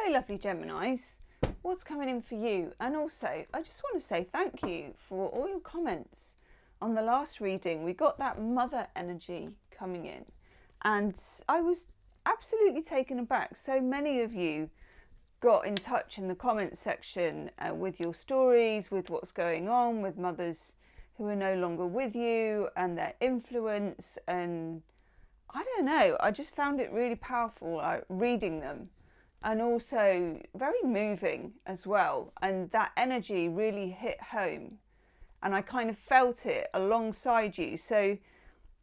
Hi lovely Geminis, what's coming in for you? And also I just want to say thank you for all your comments on the last reading. We got that mother energy coming in and I was absolutely taken aback. So many of you got in touch in the comments section with your stories, with what's going on with mothers who are no longer with you and their influence, and I don't know, I just found it really powerful reading them, and also very moving as well, and that energy really hit home and I kind of felt it alongside you. So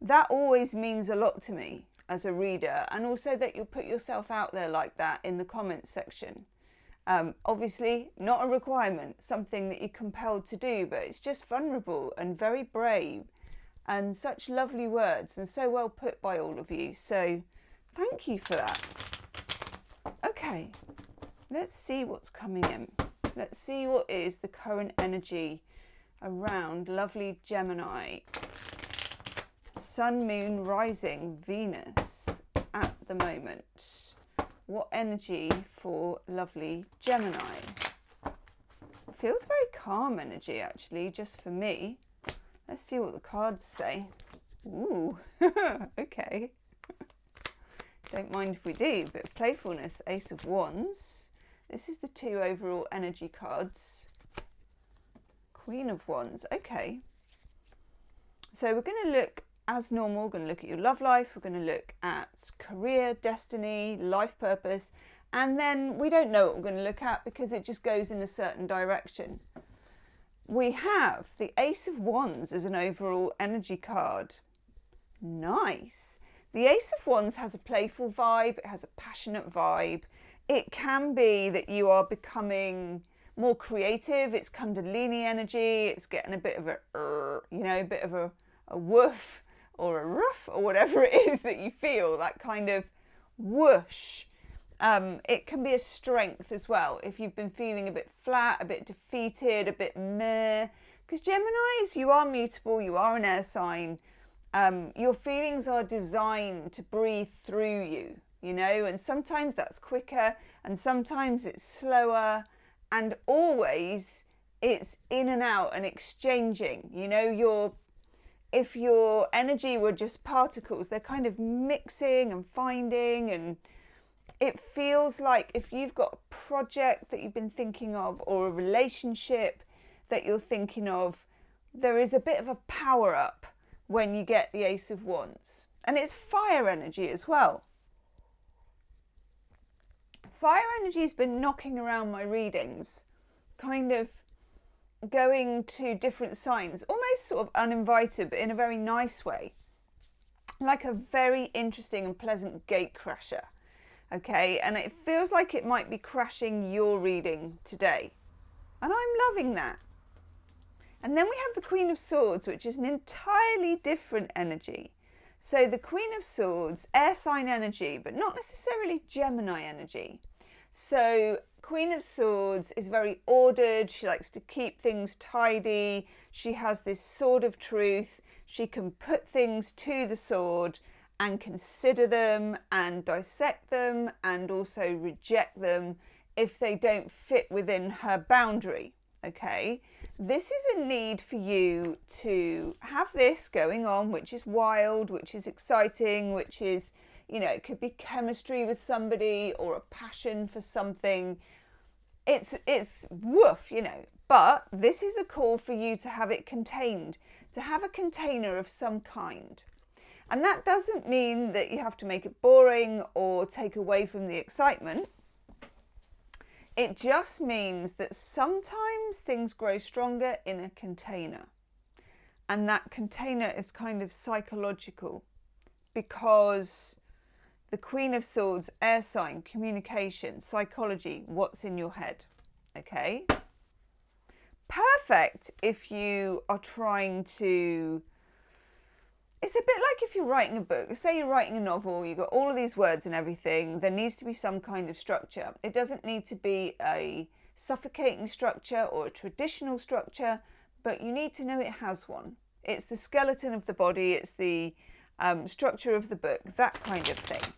that always means a lot to me as a reader, and also that you'll put yourself out there like that in the comments section. Obviously not a requirement, something that you're compelled to do, but it's just vulnerable and very brave and such lovely words and so well put by all of you. So thank you for that. Okay, let's see what's coming in. Let's see what is the current energy around lovely Gemini. Sun, Moon, Rising, Venus at the moment. What energy for lovely Gemini? Feels very calm energy actually, just for me. Let's see what the cards say. Ooh, okay. Don't mind if we do. Bit of playfulness. Ace of Wands. This is the 2 overall energy cards. Queen of Wands. Okay. So we're going to look as normal. We're going to look at your love life. We're going to look at career, destiny, life purpose. And then we don't know what we're going to look at because it just goes in a certain direction. We have the Ace of Wands as an overall energy card. Nice. The Ace of Wands has a playful vibe. It has a passionate vibe. It can be that you are becoming more creative. It's Kundalini energy. It's getting a bit of a, you know, a bit of a woof or a ruff or whatever it is that you feel, that kind of whoosh. It can be a strength as well if you've been feeling a bit flat, a bit defeated, a bit meh. Because Geminis, you are mutable, you are an air sign. Your feelings are designed to breathe through you, you know, and sometimes that's quicker and sometimes it's slower, and always it's in and out and exchanging. You know, if your energy were just particles, they're kind of mixing and finding, and it feels like if you've got a project that you've been thinking of or a relationship that you're thinking of, there is a bit of a power up when you get the Ace of Wands. And it's fire energy as well. Fire energy has been knocking around my readings, kind of going to different signs, almost sort of uninvited, but in a very nice way. Like a very interesting and pleasant gate crasher. Okay, and it feels like it might be crashing your reading today. And I'm loving that. And then we have the Queen of Swords, which is an entirely different energy. So the Queen of Swords, air sign energy, but not necessarily Gemini energy. So Queen of Swords is very ordered. She likes to keep things tidy. She has this sword of truth. She can put things to the sword and consider them and dissect them and also reject them if they don't fit within her boundary. Okay, this is a need for you to have this going on, which is wild, which is exciting, which is, you know, it could be chemistry with somebody or a passion for something. It's woof, you know, but this is a call for you to have it contained, to have a container of some kind. And that doesn't mean that you have to make it boring or take away from the excitement. It just means that sometimes things grow stronger in a container. And that container is kind of psychological, because the Queen of Swords, air sign, communication, psychology, what's in your head, okay? Perfect if you are trying to... It's a bit like if you're writing a book. Say you're writing a novel, you've got all of these words and everything. There needs to be some kind of structure. It doesn't need to be a suffocating structure or a traditional structure, but you need to know it has one. It's the skeleton of the body. It's the structure of the book, that kind of thing.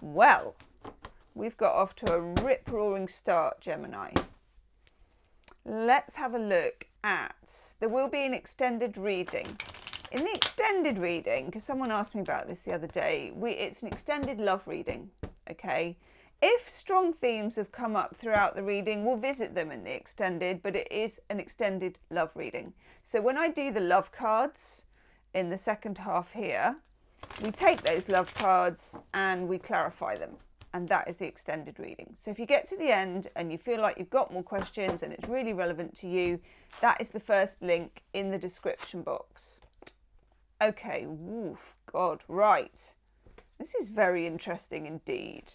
Well, We've got off to a rip-roaring start, Gemini. Let's have a look at, there will be an extended reading. In the extended reading, because someone asked me about this the other day, it's an extended love reading, okay? If strong themes have come up throughout the reading, we'll visit them in the extended, but it is an extended love reading. So when I do the love cards in the second half here, we take those love cards and we clarify them. And that is the extended reading. So if you get to the end and you feel like you've got more questions and it's really relevant to you, that is the first link in the description box. Okay, woof, God, right. This is very interesting indeed.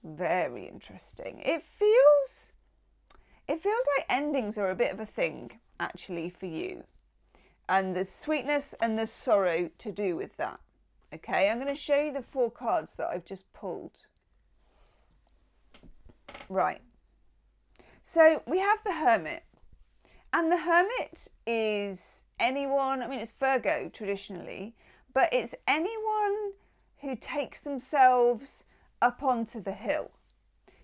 Very interesting. It feels like endings are a bit of a thing actually for you. And there's sweetness and there's sorrow to do with that. Okay, I'm going to show you the 4 cards that I've just pulled. Right. So we have the Hermit. And the Hermit is anyone, I mean, it's Virgo traditionally, but it's anyone who takes themselves up onto the hill.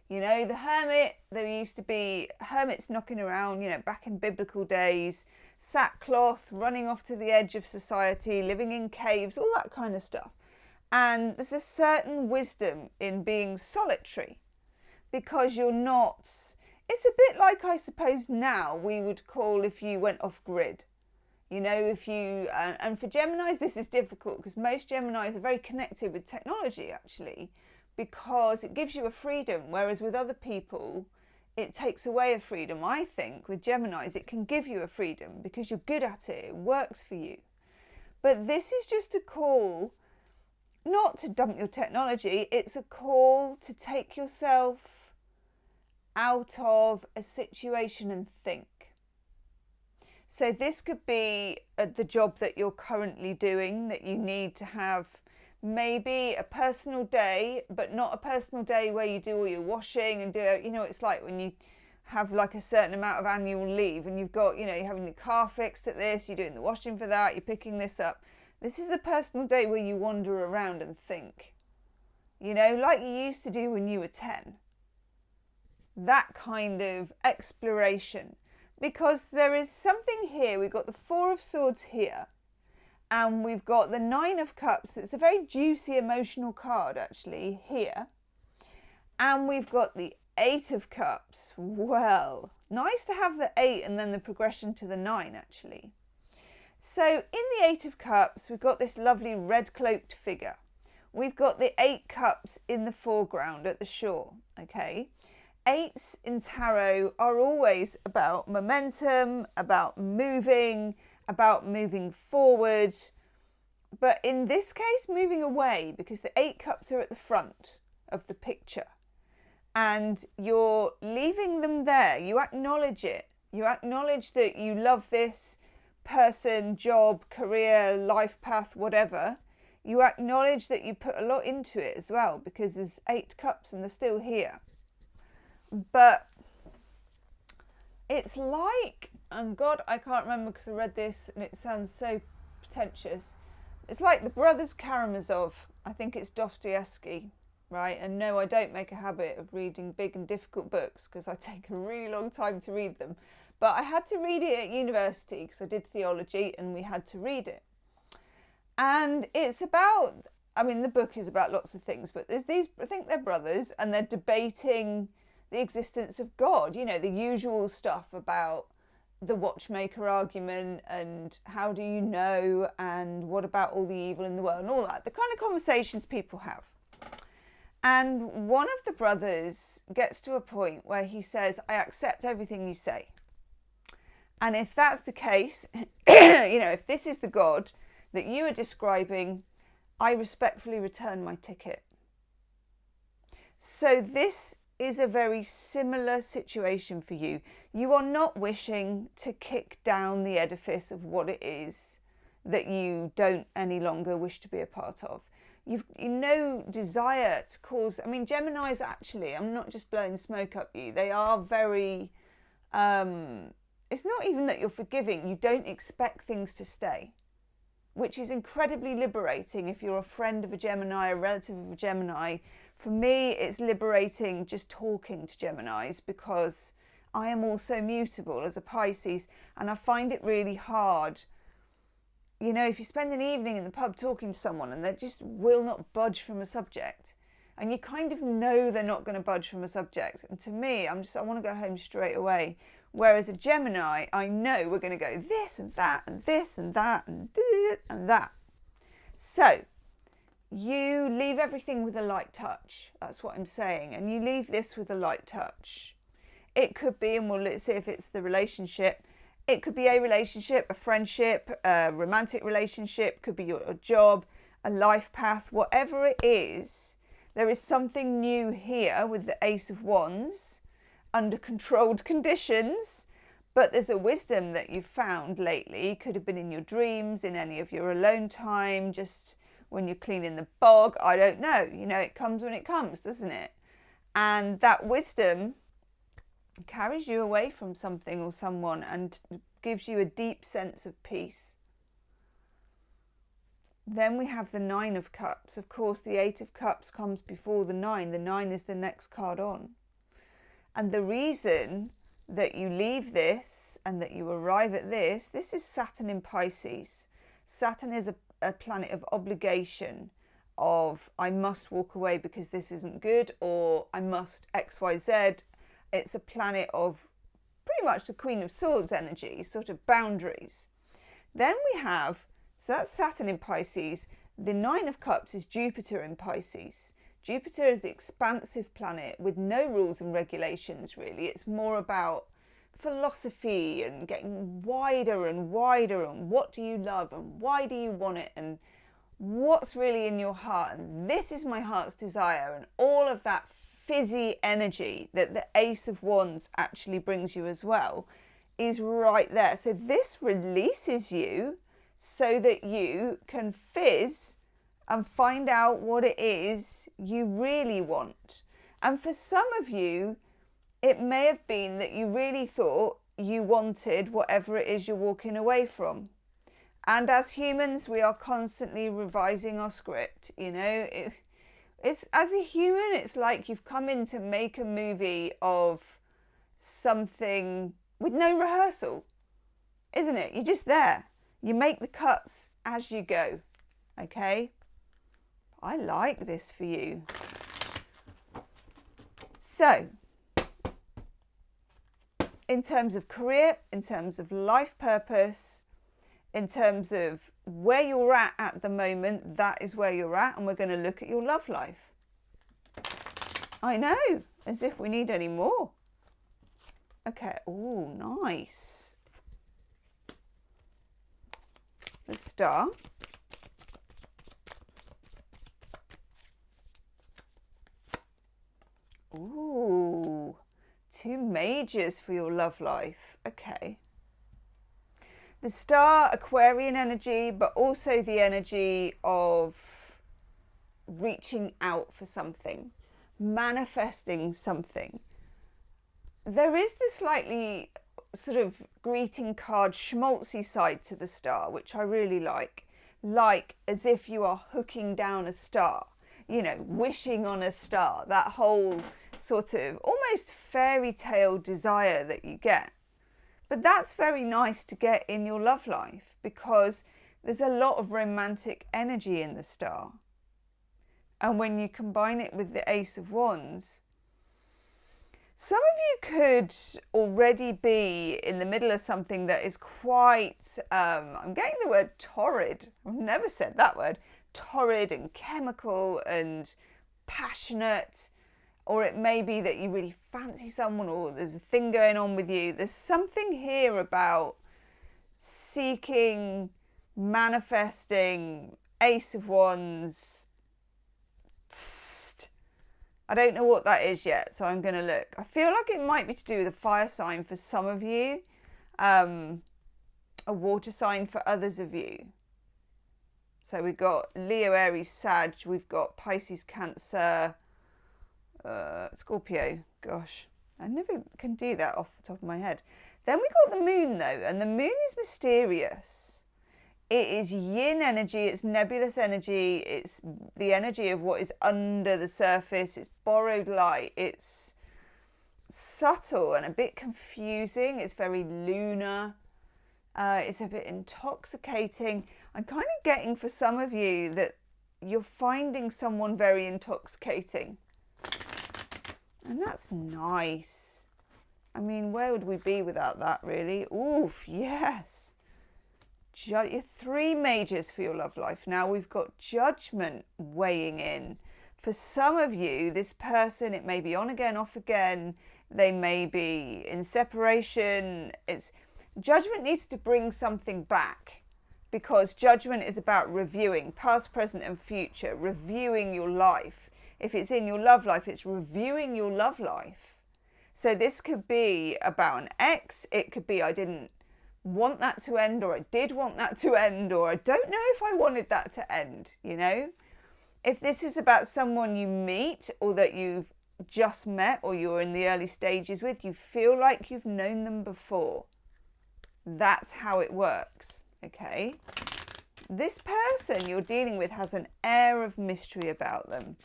You know, the hermit, there used to be hermits knocking around, you know, back in biblical days, sackcloth, running off to the edge of society, living in caves, all that kind of stuff. And there's a certain wisdom in being solitary because you're not, it's a bit like, I suppose now we would call if you went off grid. You know, if you, and for Geminis this is difficult because most Geminis are very connected with technology actually, because it gives you a freedom, whereas with other people it takes away a freedom. I think with Geminis it can give you a freedom because you're good at it, it works for you. But this is just a call not to dump your technology, it's a call to take yourself out of a situation and think. So this could be the job that you're currently doing, that you need to have maybe a personal day, but not a personal day where you do all your washing and do, you know, it's like when you have like a certain amount of annual leave and you've got, you know, you're having the car fixed at this, you're doing the washing for that, you're picking this up. This is a personal day where you wander around and think, you know, like you used to do when you were 10. That kind of exploration. Because there is something here, we've got the 4 of Swords here, and we've got the 9 of Cups. It's a very juicy emotional card actually here. And we've got the 8 of Cups. Well, nice to have the 8 and then the progression to the 9 actually. So in the 8 of Cups, we've got this lovely red cloaked figure. We've got the 8 Cups in the foreground at the shore, okay? 8s in tarot are always about momentum, about moving forward, but in this case moving away, because the 8 Cups are at the front of the picture and you're leaving them there. You acknowledge it. You acknowledge that you love this person, job, career, life path, whatever. You acknowledge that you put a lot into it as well, because there's 8 Cups and they're still here. But it's like, and God, I can't remember because I read this and it sounds so pretentious. It's like the Brothers Karamazov. I think it's Dostoevsky, right? And no, I don't make a habit of reading big and difficult books because I take a really long time to read them. But I had to read it at university because I did theology and we had to read it. And it's about, I mean, the book is about lots of things, but there's these, I think they're brothers and they're debating the existence of God, you know, the usual stuff about the watchmaker argument and how do you know and what about all the evil in the world and all that, the kind of conversations people have. And one of the brothers gets to a point where he says, I accept everything you say. And if that's the case, you know, if this is the God that you are describing, I respectfully return my ticket. So this is a very similar situation for you. You are not wishing to kick down the edifice of what it is that you don't any longer wish to be a part of. You've no desire to cause, I mean, Geminis actually, I'm not just blowing smoke up you, they are very, it's not even that you're forgiving, you don't expect things to stay, which is incredibly liberating if you're a friend of a Gemini, a relative of a Gemini. For me, it's liberating just talking to Geminis, because I am also mutable as a Pisces, and I find it really hard. You know, if you spend an evening in the pub talking to someone and they just will not budge from a subject, and you kind of know they're not going to budge from a subject, and to me, I want to go home straight away. Whereas a Gemini, I know we're going to go this and that and this and that and that. So you leave everything with a light touch. That's what I'm saying. And you leave this with a light touch. It could be, and let's see if it's the relationship. It could be a relationship, a friendship, a romantic relationship, could be your job, a life path, whatever it is. There is something new here with the Ace of Wands, under controlled conditions, but there's a wisdom that you've found lately. Could have been in your dreams, in any of your alone time, just when you're cleaning the bog, I don't know. You know, it comes when it comes, doesn't it? And that wisdom carries you away from something or someone and gives you a deep sense of peace. Then we have the Nine of Cups. Of course, the Eight of Cups comes before the Nine. The Nine is the next card on. And the reason that you leave this and that you arrive at this is Saturn in Pisces. Saturn is a planet of obligation, of I must walk away because this isn't good, or I must XYZ. It's a planet of pretty much the Queen of Swords energy, sort of boundaries. Then we have, so that's Saturn in Pisces. The Nine of Cups is Jupiter in Pisces. Jupiter is the expansive planet with no rules and regulations, really. It's more about philosophy and getting wider and wider, and what do you love and why do you want it and what's really in your heart, and this is my heart's desire, and all of that fizzy energy that the Ace of Wands actually brings you as well is right there. So this releases you so that you can fizz and find out what it is you really want. And for some of you, it may have been that you really thought you wanted whatever it is you're walking away from. And as humans, we are constantly revising our script. You know, it's as a human, it's like you've come in to make a movie of something with no rehearsal, isn't it? You're just there. You make the cuts as you go. Okay? I like this for you. So, in terms of career, in terms of life purpose, in terms of where you're at the moment, that is where you're at, and we're going to look at your love life. I know, as if we need any more. Okay, oh, nice. The Star. Ooh, two majors for your love life. Okay. The Star, Aquarian energy, but also the energy of reaching out for something, manifesting something. There is the slightly sort of greeting card schmaltzy side to the Star, which I really like as if you are hooking down a star, you know, wishing on a star, that whole sort of almost fairy tale desire that you get. But that's very nice to get in your love life, because there's a lot of romantic energy in the Star. And when you combine it with the Ace of Wands, some of you could already be in the middle of something that is quite, I'm getting the word torrid. I've never said that word. Torrid and chemical and passionate. Or it may be that you really fancy someone, or there's a thing going on with you. There's something here about seeking, manifesting, Ace of Wands. I don't know what that is yet, so I'm going to look. I feel like it might be to do with a fire sign for some of you, a water sign for others of you. So we've got Leo, Aries, Sag, we've got Pisces, Cancer, Scorpio. Gosh, I never can do that off the top of my head. Then we got the Moon though, and the Moon is mysterious. It is yin energy, it's nebulous energy, it's the energy of what is under the surface, it's borrowed light, it's subtle and a bit confusing, it's very lunar, it's a bit intoxicating. I'm kind of getting for some of you that you're finding someone very intoxicating. And that's nice. I mean, where would we be without that, really? Oof, yes. Your 3 majors for your love life. Now we've got Judgment weighing in. For some of you, this person, it may be on again, off again. They may be in separation. Judgment needs to bring something back, because Judgment is about reviewing past, present and future, reviewing your life. If it's in your love life, it's reviewing your love life. So this could be about an ex. It could be, I didn't want that to end, or I did want that to end, or I don't know if I wanted that to end, you know? If this is about someone you meet or that you've just met or you're in the early stages with, you feel like you've known them before. That's how it works, okay? This person you're dealing with has an air of mystery about them,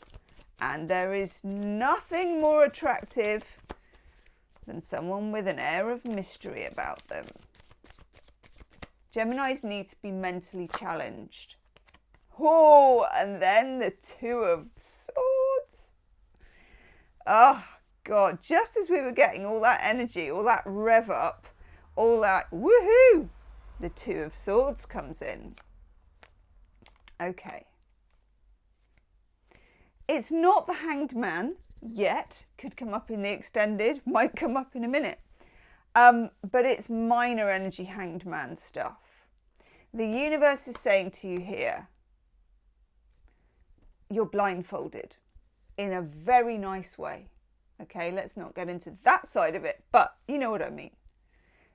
and there is nothing more attractive than someone with an air of mystery about them. Geminis need to be mentally challenged. Oh, and then the 2 of Swords. Oh, God. Just as we were getting all that energy, all that rev up, all that woohoo, the 2 of Swords comes in. Okay. It's not the Hanged Man yet. Could come up in the extended, might come up in a minute. But it's minor energy Hanged Man stuff. The universe is saying to you here, you're blindfolded in a very nice way. Okay, let's not get into that side of it, but you know what I mean.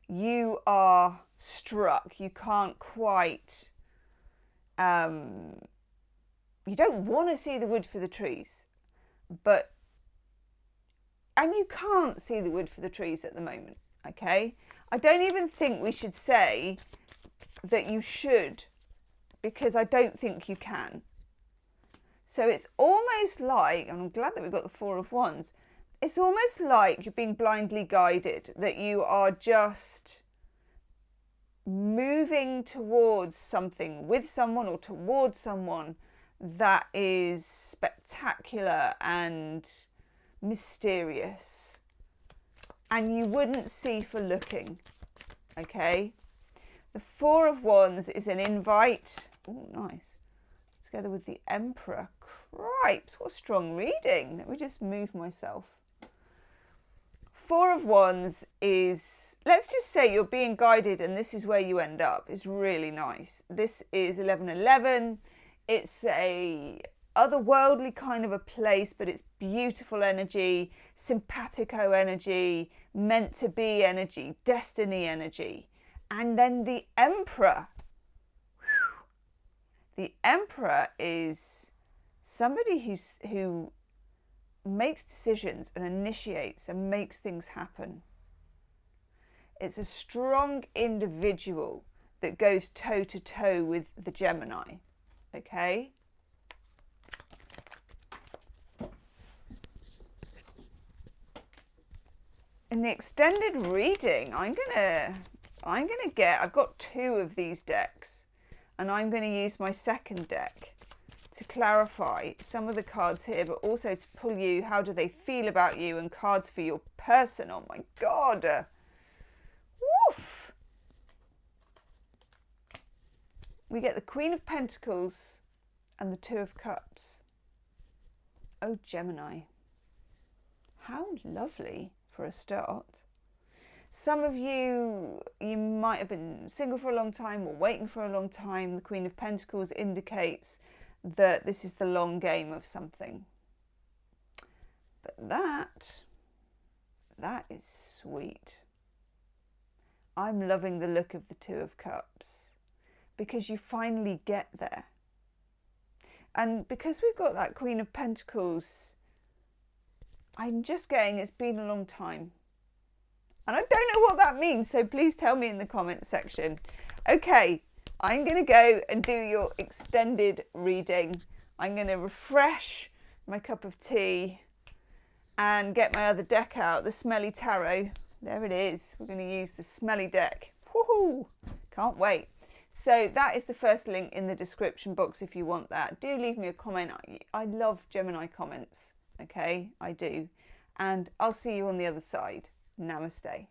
You are struck. You can't quite, you don't want to see the wood for the trees, and you can't see the wood for the trees at the moment. Okay, I don't even think we should say that you should, because I don't think you can. So it's almost like, and I'm glad that we've got the 4 of Wands, it's almost like you're being blindly guided, that you are just moving towards something with someone or towards someone that is spectacular and mysterious, and you wouldn't see for looking, okay? The 4 of Wands is an invite. Oh, nice. Together with the Emperor. Cripes, what strong reading. Let me just move myself. 4 of Wands is, let's just say you're being guided and this is where you end up. It's really nice. This is 1111. It's a otherworldly kind of a place, but it's beautiful energy, simpatico energy, meant to be energy, destiny energy. And then the Emperor. The Emperor is somebody who makes decisions and initiates and makes things happen. It's a strong individual that goes toe to toe with the Gemini. Okay? In the extended reading, I've got 2 of these decks, and I'm going to use my second deck to clarify some of the cards here, but also to pull you, how do they feel about you, and cards for your person. Oh my God. Woof. We get the Queen of Pentacles and the 2 of Cups. Oh, Gemini. How lovely for a start. Some of you might have been single for a long time or waiting for a long time. The Queen of Pentacles indicates that this is the long game of something. But that is sweet. I'm loving the look of the 2 of Cups because you finally get there. And because we've got that Queen of Pentacles, I'm just getting it's been a long time. And I don't know what that means, so please tell me in the comment section. Okay, I'm going to go and do your extended reading. I'm going to refresh my cup of tea and get my other deck out, the Smelly Tarot. There it is. We're going to use the Smelly deck. Woohoo! Can't wait. So that is the first link in the description box if you want that. Do leave me a comment. I love Gemini comments. Okay, I do. And I'll see you on the other side. Namaste.